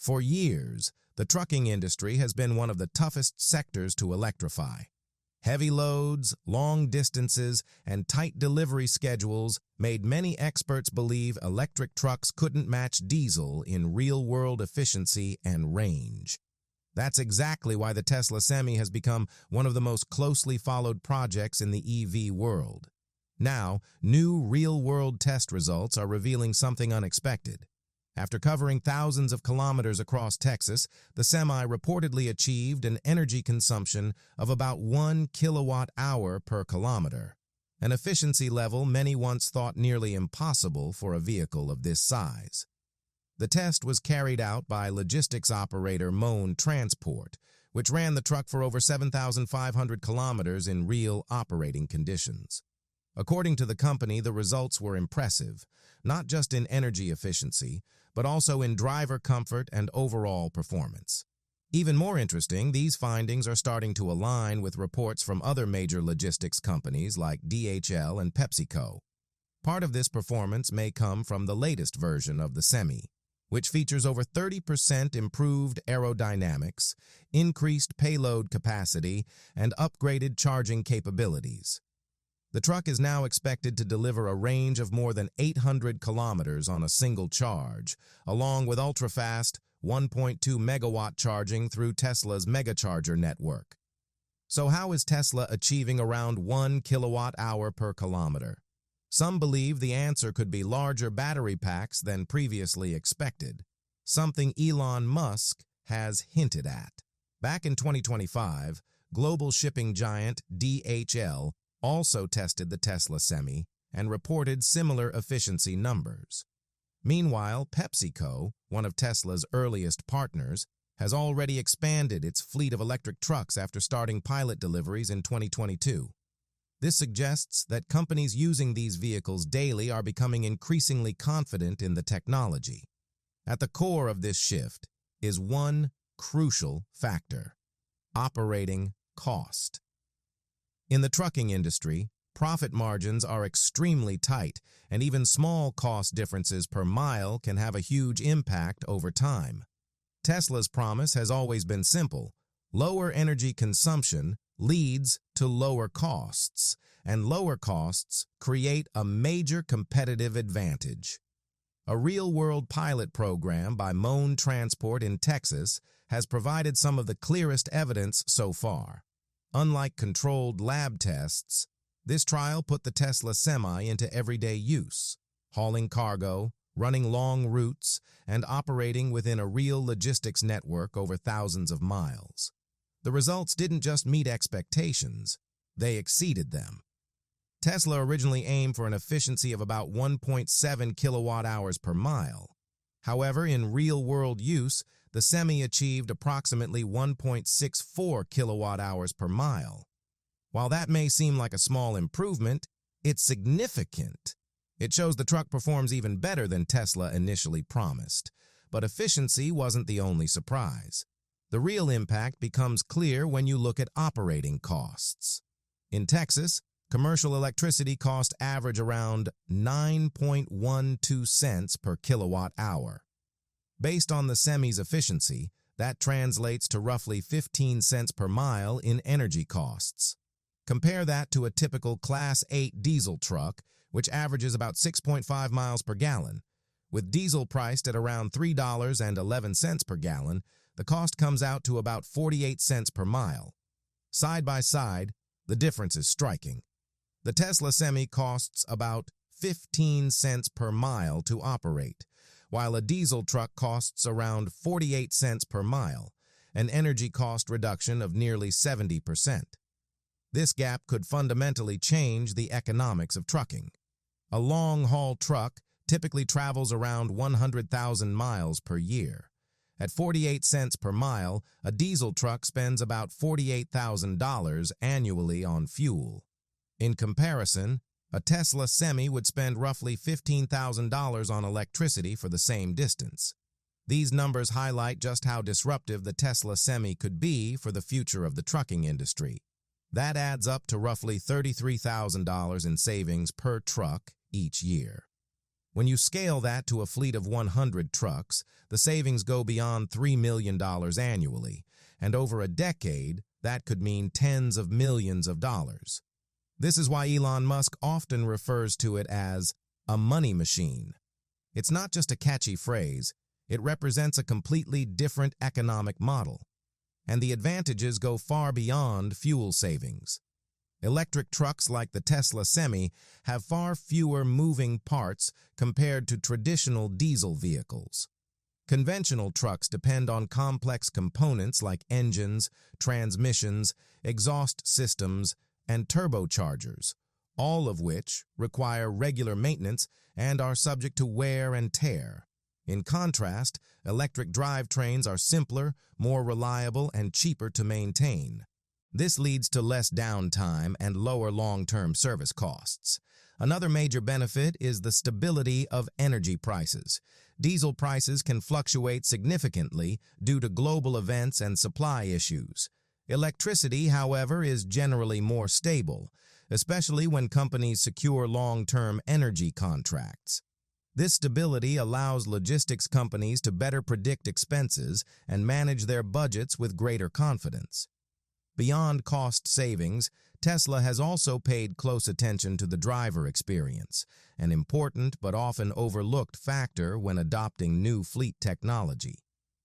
For years, the trucking industry has been one of the toughest sectors to electrify. Heavy loads, long distances, and tight delivery schedules made many experts believe electric trucks couldn't match diesel in real-world efficiency and range. That's exactly why the Tesla Semi has become one of the most closely followed projects in the EV world. Now, new real-world test results are revealing something unexpected. After covering thousands of kilometers across Texas, the Semi reportedly achieved an energy consumption of about 1 kilowatt-hour per kilometer, an efficiency level many once thought nearly impossible for a vehicle of this size. The test was carried out by logistics operator Moan Transport, which ran the truck for over 7,500 kilometers in real operating conditions. According to the company, the results were impressive, not just in energy efficiency, but also in driver comfort and overall performance. Even more interesting, these findings are starting to align with reports from other major logistics companies like DHL and PepsiCo. Part of this performance may come from the latest version of the Semi, which features over 30% improved aerodynamics, increased payload capacity, and upgraded charging capabilities. The truck is now expected to deliver a range of more than 800 kilometers on a single charge, along with ultra-fast 1.2 megawatt charging through Tesla's megacharger network. So how is Tesla achieving around 1 kilowatt-hour per kilometer? Some believe the answer could be larger battery packs than previously expected, something Elon Musk has hinted at. Back in 2025, global shipping giant DHL also tested the Tesla Semi and reported similar efficiency numbers. Meanwhile, PepsiCo, one of Tesla's earliest partners, has already expanded its fleet of electric trucks after starting pilot deliveries in 2022. This suggests that companies using these vehicles daily are becoming increasingly confident in the technology. At the core of this shift is one crucial factor: operating cost. In the trucking industry, profit margins are extremely tight, and even small cost differences per mile can have a huge impact over time. Tesla's promise has always been simple: lower energy consumption leads to lower costs, and lower costs create a major competitive advantage. A real-world pilot program by Moan Transport in Texas has provided some of the clearest evidence so far. Unlike controlled lab tests, this trial put the Tesla Semi into everyday use, hauling cargo, running long routes, and operating within a real logistics network over thousands of miles. The results didn't just meet expectations, they exceeded them. Tesla originally aimed for an efficiency of about 1.7 kilowatt-hours per mile. However, in real-world use, the Semi achieved approximately 1.64 kilowatt-hours per mile. While that may seem like a small improvement, it's significant. It shows the truck performs even better than Tesla initially promised. But efficiency wasn't the only surprise. The real impact becomes clear when you look at operating costs. In Texas, commercial electricity costs average around 9.12 cents per kilowatt-hour. Based on the Semi's efficiency, that translates to roughly 15 cents per mile in energy costs. Compare that to a typical Class 8 diesel truck, which averages about 6.5 miles per gallon. With diesel priced at around $3.11 per gallon, the cost comes out to about 48 cents per mile. Side by side, the difference is striking. The Tesla Semi costs about 15 cents per mile to operate, while a diesel truck costs around 48 cents per mile, an energy cost reduction of nearly 70%. This gap could fundamentally change the economics of trucking. A long-haul truck typically travels around 100,000 miles per year. At 48 cents per mile, a diesel truck spends about $48,000 annually on fuel. In comparison, a Tesla Semi would spend roughly $15,000 on electricity for the same distance. These numbers highlight just how disruptive the Tesla Semi could be for the future of the trucking industry. That adds up to roughly $33,000 in savings per truck each year. When you scale that to a fleet of 100 trucks, the savings go beyond $3 million annually, and over a decade, that could mean tens of millions of dollars. This is why Elon Musk often refers to it as a money machine. It's not just a catchy phrase, it represents a completely different economic model. And the advantages go far beyond fuel savings. Electric trucks like the Tesla Semi have far fewer moving parts compared to traditional diesel vehicles. Conventional trucks depend on complex components like engines, transmissions, exhaust systems, and turbochargers, all of which require regular maintenance and are subject to wear and tear. In contrast, electric drivetrains are simpler, more reliable, and cheaper to maintain. This leads to less downtime and lower long-term service costs. Another major benefit is the stability of energy prices. Diesel prices can fluctuate significantly due to global events and supply issues. Electricity, however, is generally more stable, especially when companies secure long-term energy contracts. This stability allows logistics companies to better predict expenses and manage their budgets with greater confidence. Beyond cost savings, Tesla has also paid close attention to the driver experience, an important but often overlooked factor when adopting new fleet technology.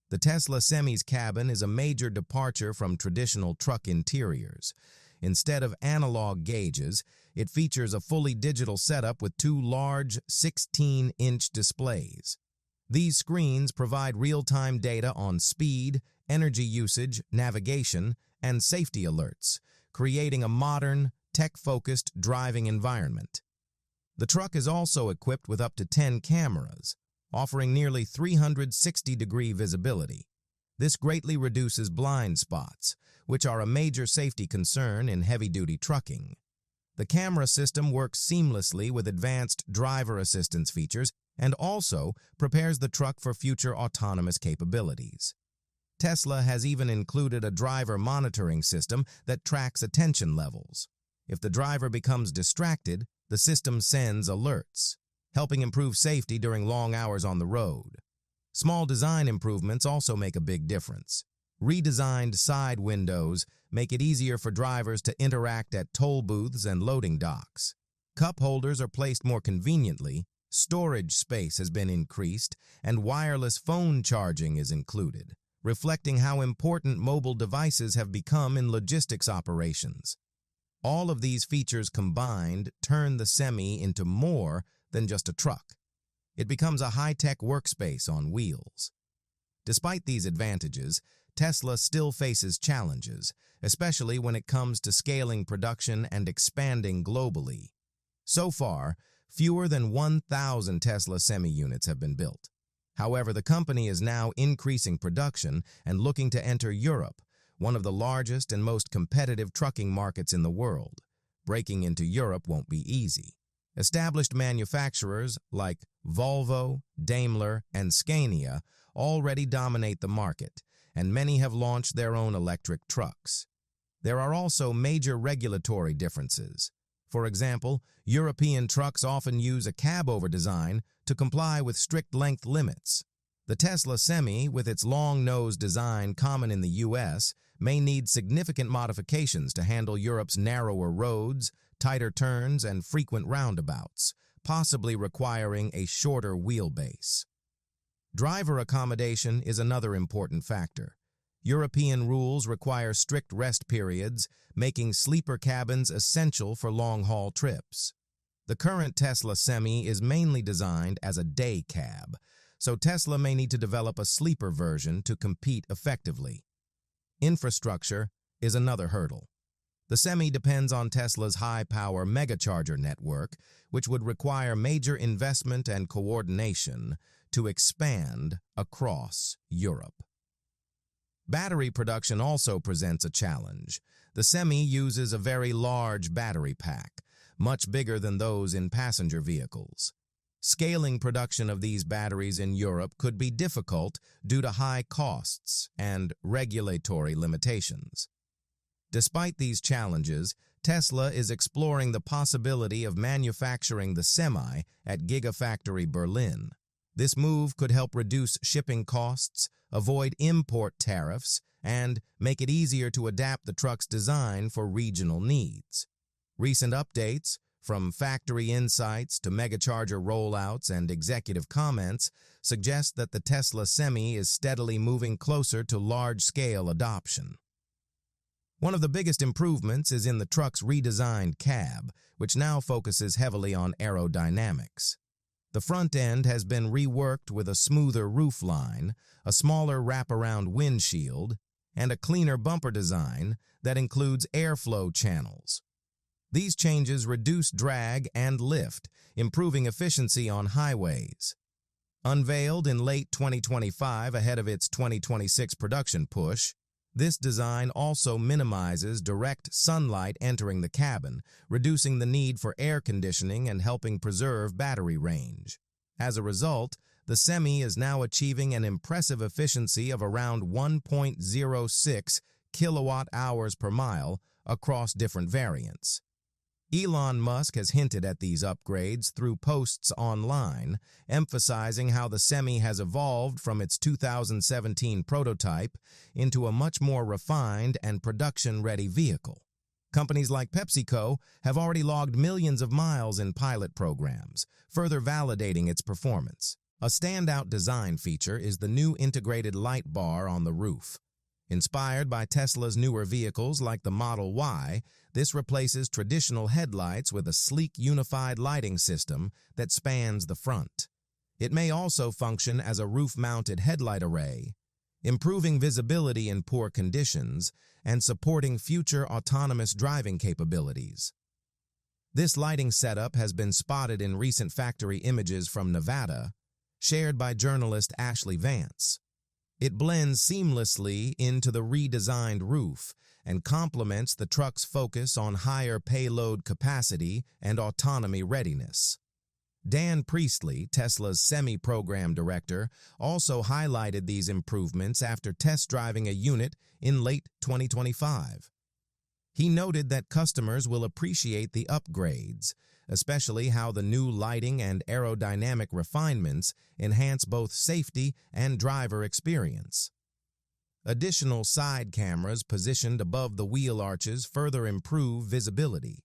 The Tesla Semi's cabin is a major departure from traditional truck interiors. Instead of analog gauges, it features a fully digital setup with two large 16-inch displays. These screens provide real-time data on speed, energy usage, navigation, and safety alerts, creating a modern, tech-focused driving environment. The truck is also equipped with up to 10 cameras, offering nearly 360-degree visibility. This greatly reduces blind spots, which are a major safety concern in heavy-duty trucking. The camera system works seamlessly with advanced driver assistance features and also prepares the truck for future autonomous capabilities. Tesla has even included a driver monitoring system that tracks attention levels. If the driver becomes distracted, the system sends alerts, helping improve safety during long hours on the road. Small design improvements also make a big difference. Redesigned side windows make it easier for drivers to interact at toll booths and loading docks. Cup holders are placed more conveniently, storage space has been increased, and wireless phone charging is included, reflecting how important mobile devices have become in logistics operations. All of these features combined turn the Semi into more than just a truck. It becomes a high-tech workspace on wheels. Despite these advantages, Tesla still faces challenges, especially when it comes to scaling production and expanding globally. So far, fewer than 1,000 Tesla Semi units have been built. However, the company is now increasing production and looking to enter Europe, one of the largest and most competitive trucking markets in the world. Breaking into Europe won't be easy. Established manufacturers like Volvo, Daimler, and Scania already dominate the market, and many have launched their own electric trucks. There are also major regulatory differences. For example, European trucks often use a cabover design to comply with strict length limits. The Tesla Semi, with its long nose design common in the US, may need significant modifications to handle Europe's narrower roads, tighter turns, and frequent roundabouts, possibly requiring a shorter wheelbase. Driver accommodation is another important factor. European rules require strict rest periods, making sleeper cabins essential for long-haul trips. The current Tesla Semi is mainly designed as a day cab, so Tesla may need to develop a sleeper version to compete effectively. Infrastructure is another hurdle. The Semi depends on Tesla's high-power megacharger network, which would require major investment and coordination to expand across Europe. Battery production also presents a challenge. The Semi uses a very large battery pack, much bigger than those in passenger vehicles. Scaling production of these batteries in Europe could be difficult due to high costs and regulatory limitations. Despite these challenges, Tesla is exploring the possibility of manufacturing the Semi at Gigafactory Berlin. This move could help reduce shipping costs, avoid import tariffs, and make it easier to adapt the truck's design for regional needs. Recent updates, from factory insights to megacharger rollouts and executive comments, suggest that the Tesla Semi is steadily moving closer to large-scale adoption. One of the biggest improvements is in the truck's redesigned cab, which now focuses heavily on aerodynamics. The front end has been reworked with a smoother roofline, a smaller wraparound windshield, and a cleaner bumper design that includes airflow channels. These changes reduce drag and lift, improving efficiency on highways. Unveiled in late 2025 ahead of its 2026 production push, this design also minimizes direct sunlight entering the cabin, reducing the need for air conditioning and helping preserve battery range. As a result, the Semi is now achieving an impressive efficiency of around 1.06 kilowatt-hours per mile across different variants. Elon Musk has hinted at these upgrades through posts online, emphasizing how the Semi has evolved from its 2017 prototype into a much more refined and production-ready vehicle. Companies like PepsiCo have already logged millions of miles in pilot programs, further validating its performance. A standout design feature is the new integrated light bar on the roof. Inspired by Tesla's newer vehicles like the Model Y, this replaces traditional headlights with a sleek unified lighting system that spans the front. It may also function as a roof-mounted headlight array, improving visibility in poor conditions and supporting future autonomous driving capabilities. This lighting setup has been spotted in recent factory images from Nevada, shared by journalist Ashley Vance. It blends seamlessly into the redesigned roof and complements the truck's focus on higher payload capacity and autonomy readiness. Dan Priestley, Tesla's Semi-Program Director, also highlighted these improvements after test driving a unit in late 2025. He noted that customers will appreciate the upgrades, especially how the new lighting and aerodynamic refinements enhance both safety and driver experience. Additional side cameras positioned above the wheel arches further improve visibility.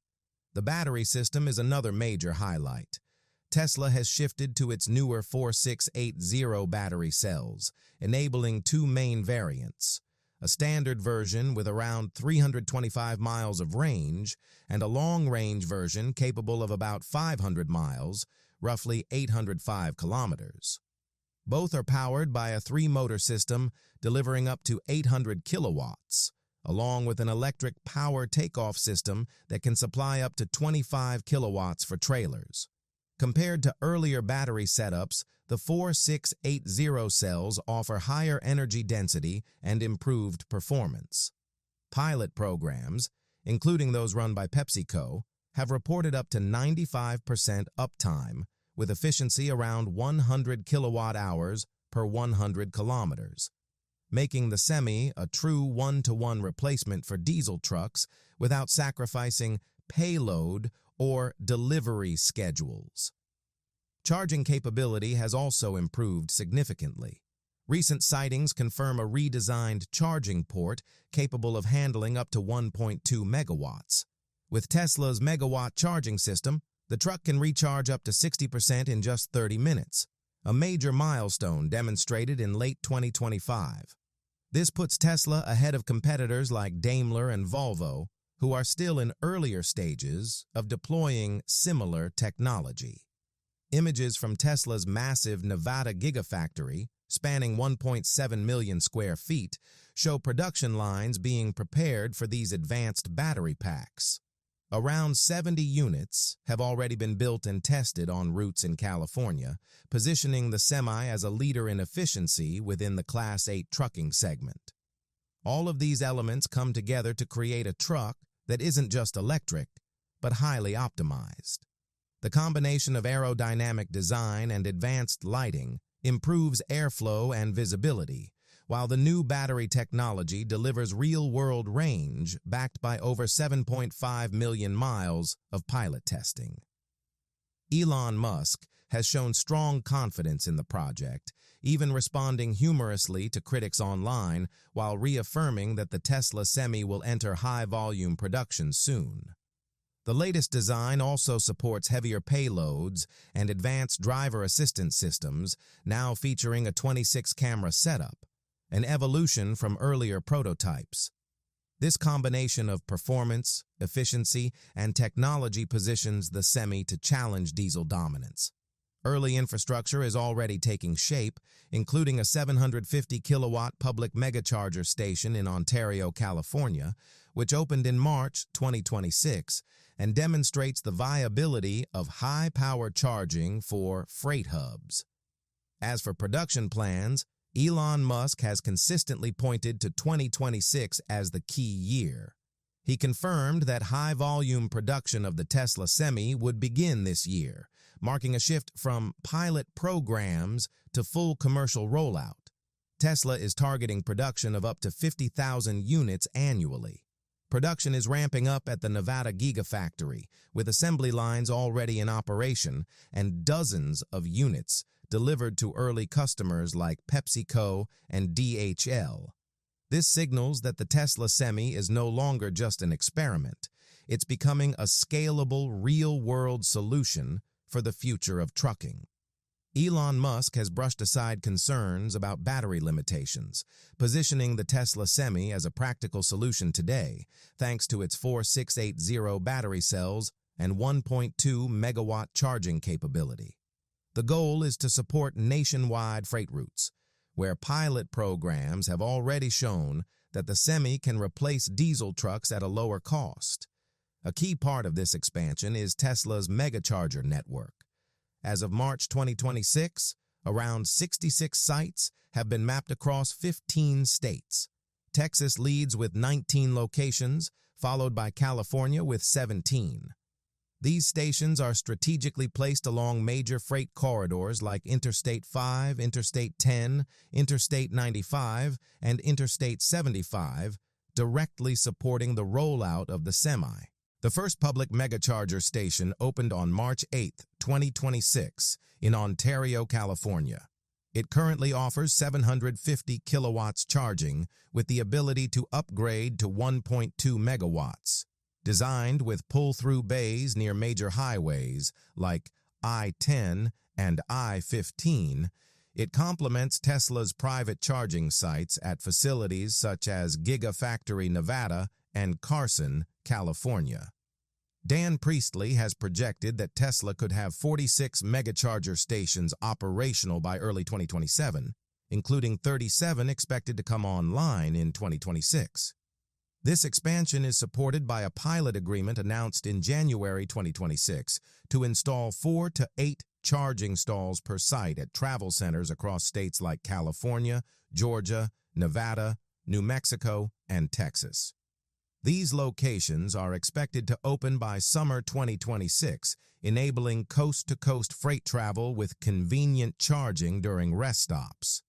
The battery system is another major highlight. Tesla has shifted to its newer 4680 battery cells, enabling two main variants: a standard version with around 325 miles of range, and a long-range version capable of about 500 miles, roughly 805 kilometers. Both are powered by a three-motor system delivering up to 800 kilowatts, along with an electric power takeoff system that can supply up to 25 kilowatts for trailers. Compared to earlier battery setups, the 4680 cells offer higher energy density and improved performance. Pilot programs, including those run by PepsiCo, have reported up to 95% uptime, with efficiency around 100 kilowatt-hours per 100 kilometers, making the Semi a true one-to-one replacement for diesel trucks without sacrificing payload or delivery schedules. Charging capability has also improved significantly. Recent sightings confirm a redesigned charging port capable of handling up to 1.2 megawatts. With Tesla's megawatt charging system, the truck can recharge up to 60% in just 30 minutes, a major milestone demonstrated in late 2025. This puts Tesla ahead of competitors like Daimler and Volvo, who are still in earlier stages of deploying similar technology. Images from Tesla's massive Nevada Gigafactory, spanning 1.7 million square feet, show production lines being prepared for these advanced battery packs. Around 70 units have already been built and tested on routes in California, positioning the Semi as a leader in efficiency within the Class 8 trucking segment. All of these elements come together to create a truck that isn't just electric, but highly optimized. The combination of aerodynamic design and advanced lighting improves airflow and visibility, while the new battery technology delivers real-world range backed by over 7.5 million miles of pilot testing. Elon Musk has shown strong confidence in the project, even responding humorously to critics online while reaffirming that the Tesla Semi will enter high-volume production soon. The latest design also supports heavier payloads and advanced driver assistance systems, now featuring a 26-camera setup, an evolution from earlier prototypes. This combination of performance, efficiency, and technology positions the Semi to challenge diesel dominance. Early infrastructure is already taking shape, including a 750-kilowatt public megacharger station in Ontario, California, which opened in March 2026 and demonstrates the viability of high-power charging for freight hubs. As for production plans, Elon Musk has consistently pointed to 2026 as the key year. He confirmed that high-volume production of the Tesla Semi would begin this year, marking a shift from pilot programs to full commercial rollout. Tesla is targeting production of up to 50,000 units annually. Production is ramping up at the Nevada Gigafactory, with assembly lines already in operation and dozens of units delivered to early customers like PepsiCo and DHL. This signals that the Tesla Semi is no longer just an experiment. It's becoming a scalable, real-world solution for the future of trucking. Elon Musk has brushed aside concerns about battery limitations, positioning the Tesla Semi as a practical solution today, thanks to its 4680 battery cells and 1.2 megawatt charging capability. The goal is to support nationwide freight routes, where pilot programs have already shown that the Semi can replace diesel trucks at a lower cost. A key part of this expansion is Tesla's megacharger network. As of March 2026, around 66 sites have been mapped across 15 states. Texas leads with 19 locations, followed by California with 17. These stations are strategically placed along major freight corridors like Interstate 5, Interstate 10, Interstate 95, and Interstate 75, directly supporting the rollout of the Semi. The first public megacharger station opened on March 8, 2026, in Ontario, California. It currently offers 750 kilowatts charging with the ability to upgrade to 1.2 megawatts. Designed with pull-through bays near major highways like I-10 and I-15, it complements Tesla's private charging sites at facilities such as Gigafactory Nevada and Carson, California. Dan Priestley has projected that Tesla could have 46 megacharger stations operational by early 2027, including 37 expected to come online in 2026. This expansion is supported by a pilot agreement announced in January 2026 to install 4 to 8 charging stalls per site at travel centers across states like California, Georgia, Nevada, New Mexico, and Texas. These locations are expected to open by summer 2026, enabling coast-to-coast freight travel with convenient charging during rest stops.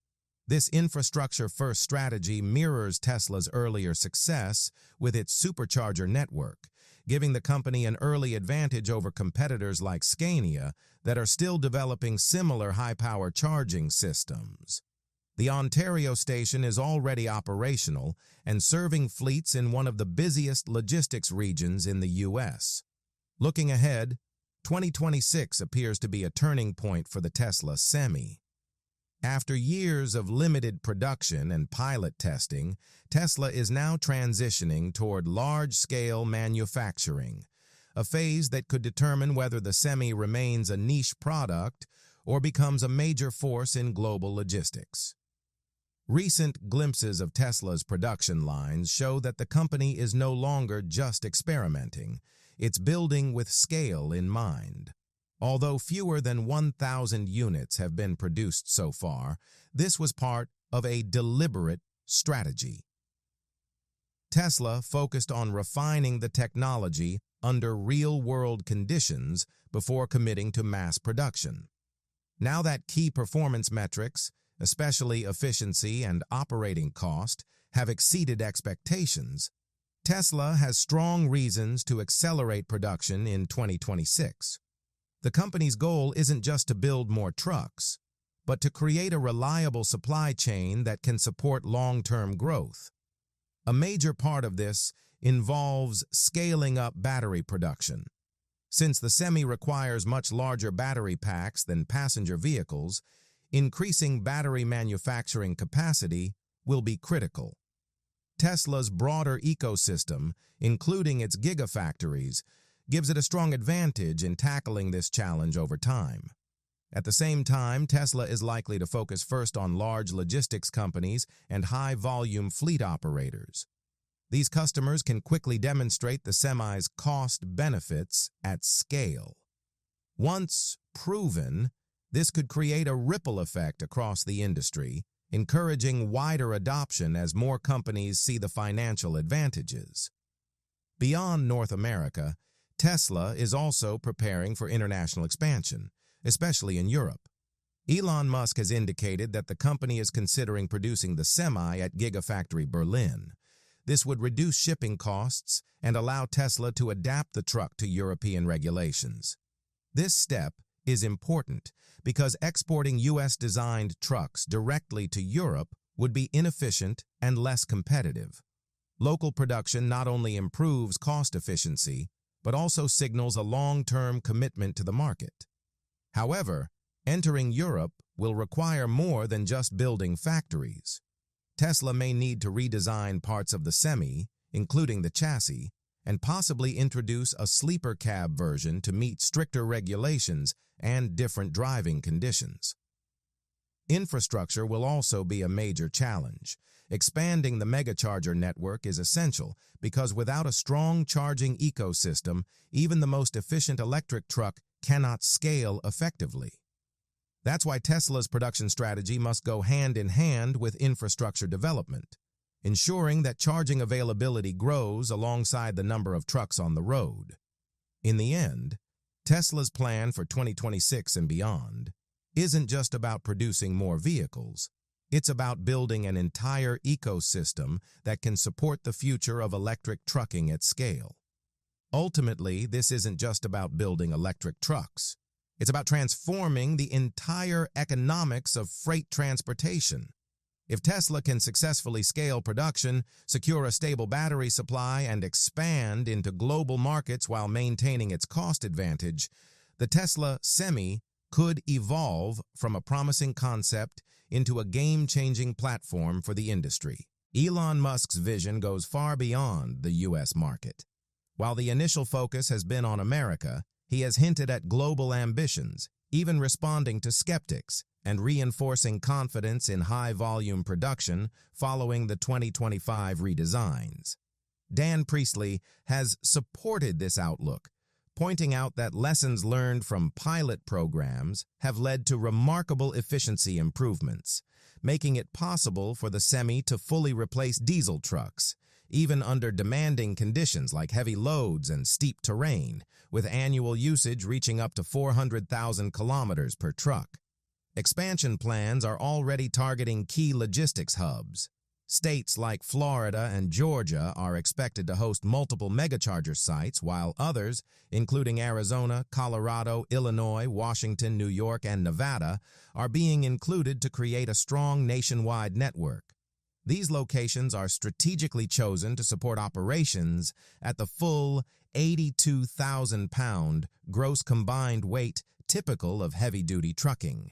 This infrastructure-first strategy mirrors Tesla's earlier success with its supercharger network, giving the company an early advantage over competitors like Scania that are still developing similar high-power charging systems. The Ontario station is already operational and serving fleets in one of the busiest logistics regions in the U.S. Looking ahead, 2026 appears to be a turning point for the Tesla Semi. After years of limited production and pilot testing, Tesla is now transitioning toward large-scale manufacturing, a phase that could determine whether the Semi remains a niche product or becomes a major force in global logistics. Recent glimpses of Tesla's production lines show that the company is no longer just experimenting. It's building with scale in mind. Although fewer than 1,000 units have been produced so far, this was part of a deliberate strategy. Tesla focused on refining the technology under real-world conditions before committing to mass production. Now that key performance metrics, especially efficiency and operating cost, have exceeded expectations, Tesla has strong reasons to accelerate production in 2026. The company's goal isn't just to build more trucks, but to create a reliable supply chain that can support long-term growth. A major part of this involves scaling up battery production. Since the Semi requires much larger battery packs than passenger vehicles, increasing battery manufacturing capacity will be critical. Tesla's broader ecosystem, including its gigafactories, gives it a strong advantage in tackling this challenge over time. At the same time, Tesla is likely to focus first on large logistics companies and high-volume fleet operators. These customers can quickly demonstrate the Semi's cost benefits at scale. Once proven, this could create a ripple effect across the industry, encouraging wider adoption as more companies see the financial advantages. Beyond North America, Tesla is also preparing for international expansion, especially in Europe. Elon Musk has indicated that the company is considering producing the Semi at Gigafactory Berlin. This would reduce shipping costs and allow Tesla to adapt the truck to European regulations. This step is important because exporting U.S.-designed trucks directly to Europe would be inefficient and less competitive. Local production not only improves cost efficiency, but also signals a long-term commitment to the market. However, entering Europe will require more than just building factories. Tesla may need to redesign parts of the Semi, including the chassis, and possibly introduce a sleeper cab version to meet stricter regulations and different driving conditions. Infrastructure will also be a major challenge. Expanding the megacharger network is essential because without a strong charging ecosystem, even the most efficient electric truck cannot scale effectively. That's why Tesla's production strategy must go hand in hand with infrastructure development, ensuring that charging availability grows alongside the number of trucks on the road. In the end, Tesla's plan for 2026 and beyond isn't just about producing more vehicles. It's about building an entire ecosystem that can support the future of electric trucking at scale. Ultimately, this isn't just about building electric trucks. It's about transforming the entire economics of freight transportation. If Tesla can successfully scale production, secure a stable battery supply, and expand into global markets while maintaining its cost advantage, the Tesla Semi could evolve from a promising concept into a game-changing platform for the industry. Elon Musk's vision goes far beyond the U.S. market. While the initial focus has been on America, he has hinted at global ambitions, even responding to skeptics and reinforcing confidence in high-volume production following the 2025 redesigns. Dan Priestley has supported this outlook, pointing out that lessons learned from pilot programs have led to remarkable efficiency improvements, making it possible for the Semi to fully replace diesel trucks, even under demanding conditions like heavy loads and steep terrain, with annual usage reaching up to 400,000 kilometers per truck. Expansion plans are already targeting key logistics hubs. States like Florida and Georgia are expected to host multiple megacharger sites, while others, including Arizona, Colorado, Illinois, Washington, New York, and Nevada, are being included to create a strong nationwide network. These locations are strategically chosen to support operations at the full 82,000-pound gross combined weight typical of heavy-duty trucking.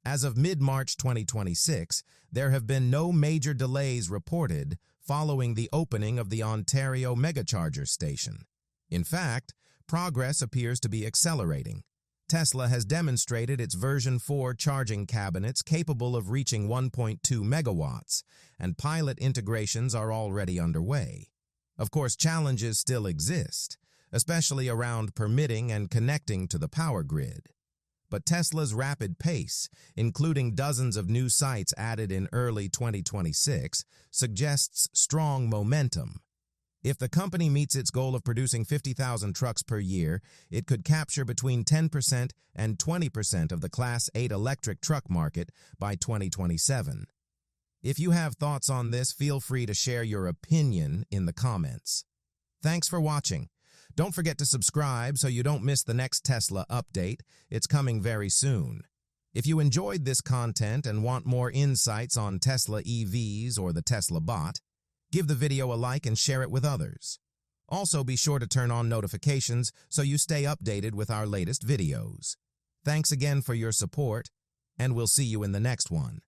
As of mid-March 2026, there have been no major delays reported following the opening of the Ontario Megacharger station. In fact, progress appears to be accelerating. Tesla has demonstrated its version 4 charging cabinets capable of reaching 1.2 megawatts, and pilot integrations are already underway. Of course, challenges still exist, especially around permitting and connecting to the power grid. But Tesla's rapid pace, including dozens of new sites added in early 2026, suggests strong momentum. If the company meets its goal of producing 50,000 trucks per year, it could capture between 10% and 20% of the Class 8 electric truck market by 2027. If you have thoughts on this, feel free to share your opinion in the comments. Thanks for watching. Don't forget to subscribe so you don't miss the next Tesla update. It's coming very soon. If you enjoyed this content and want more insights on Tesla EVs or the Tesla bot, give the video a like and share it with others. Also, be sure to turn on notifications so you stay updated with our latest videos. Thanks again for your support, and we'll see you in the next one.